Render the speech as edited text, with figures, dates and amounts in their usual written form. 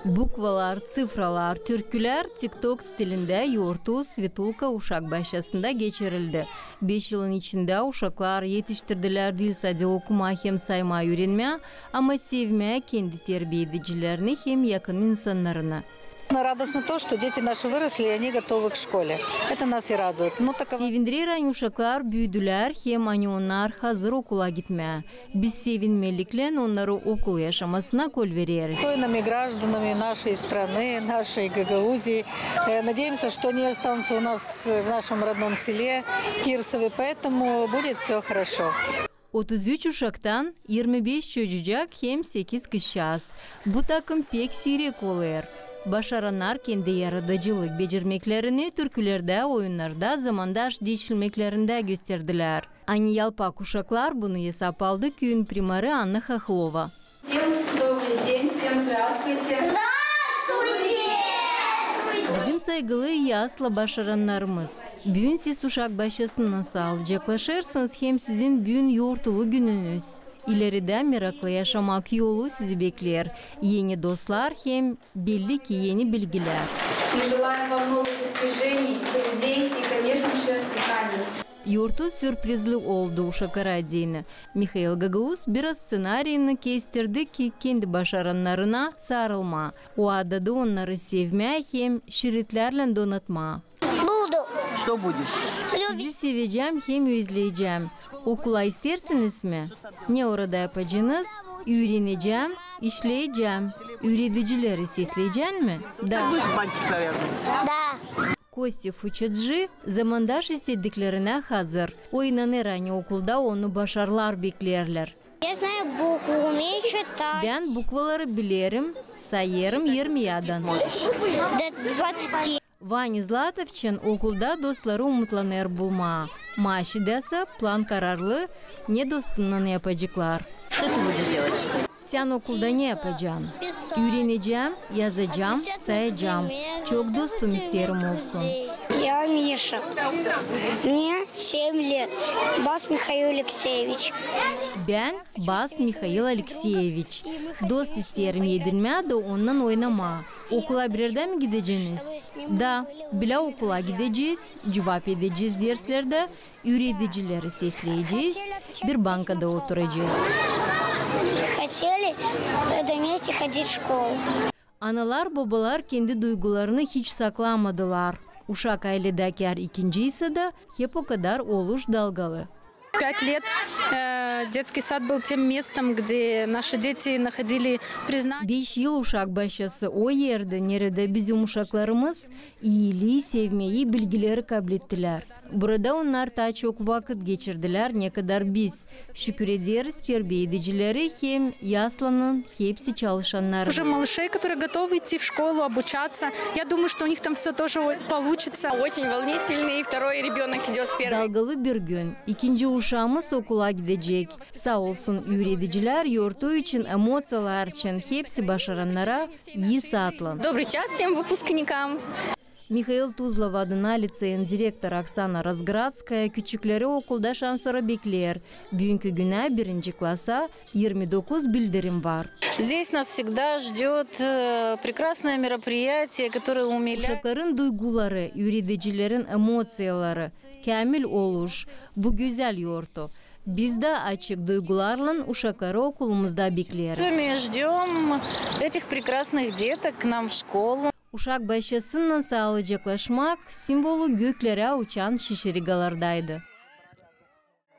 Bukvalar, sifralar, türküler TikTok stilinde yoğurtu Svetulka uşak başlasında geçirildi. 5 yılın içinde uşaklar yetiştirdiler dil sade okuma hem sayma öğrenme ama sevme kendi terbiye edicilerini hem yakın insanlarını. Радостно то, что дети наши выросли, и они готовы к школе. Это нас и радует. Sevindiren uşaklar büyüdüler hem onlar hazır okula gitmeye. Biz sevinmelikle onları okul yaşamasına kol veririz. Достойными гражданами нашей страны, нашей Гагаузии. Надеемся, что они останутся у нас в нашем родном селе Кирсове, поэтому будет все хорошо. 33 uşaktan 25 çocuk hem 8 kızcağız. Bu takım pek sirek olur. Başaranlar kendi yaratıcılık becermeklerini türkülerde, oyunlarda, zamandaş değişilmeklerinde gösterdiler. Aynı yalpak uşaklar bunu hesap aldı köyün primarı Anna Хохлова. Всем добрый день, всем здравствуйте. Bizim saygılı yasla başaranlarımız. Bugün siz uşak başlasını sağlayacaklaşırsınız hem sizin bugün yoğurtulu gününüz. İleride meraklı yaşamak yolu sizi bekler. Yeni dostlar hem belli ki yeni bilgiler. Yoğurtu sürprizli oldu uşaklar adına. Mikhail Gagauz biraz scenaryini kestirdi ki kendi başaranlarına sarılma. O adada onları sevme hem şiritlerle donatma. Что будешь? Sizi seveceğim hem özleyeceğim. Okula istersiniz mi? Ne orada yapacağınız? Öğreneceğim, işleyeceğim. Öğreticileri sesleyeceğim mi? Da. Kostef uçucu zamandaş istediklerine hazır. O inanır okulda onu başarılar beklerler. Ben bukvaları bilirim, sayarım 20'dan. Vanya Zlatov'çın okulda dostları umutlanır bulma. Maaşı dese plan kararlı, ne dostundan yapacaklar. Sen okulda ne yapacaksın? Öğreneceğim, yazacağım, sayacağım. Çok dostum isterim olsun. Я Миша. Мне 7 лет. Бас Михаил Алексеевич. Ben Bas Mikhail Alexeyevich. Dost isterim yedirme de ondan oynama. Okula birden mi gideceğiniz? Da, bile okula gideceğiz, cevap edeceğiz derslerde, öğreticileri sesleyeceğiz, bir bankada oturacağız. Хотели вместе ходить в школу. Analar babalar kendi duygularını hiç saklamadılar. Uşak ailedeki her ikinci ise de hep o kadar oluş dalgalı. 5 лет детский сад был тем местом, где наши дети находили признание. 5 yıl uşak başası o yerde nerede bizim uşaklarımız iyiliği, sevmeyi, bilgileri kabul ettiler. Burada onlar daha çok vakit geçirdiler ne kadar biz. Şükür ederiz terbiye edicileri hem yaslanın hepsi çalışanlar. Уже малышей, которые готовы идти в школу, обучаться. Я думаю, что у них там все тоже получится. Очень волнительный, и второй ребенок идет в первый. Dalgalı bir gün. İkinci uşağımız okula gidecek. Sağ olsun öğreticiler yurtu için, emosiyalar için hepsi başaranlara iyi saatlan. Добрый час всем выпускникам. Mikhail Tuzlov adına liseyin direktörü Oksana Razgradskaya küçükleri okulda şanslara bekler. Bugünkü güne 1. klasa 29 bildirim var. Здесь нас всегда ждет прекрасное мероприятие, которое умиляет. Uşakların duyguları, öğreticilerin emosiyaları, kamil oluş, bu güzel yurtu. Biz de açık duygularla uşakları okulumuzda bekleriz. Мы ждем этих прекрасных деток к нам в школу. Uşak başlasından sağlayacaklaşmak simvolu göklere uçan şişirigalardaydı.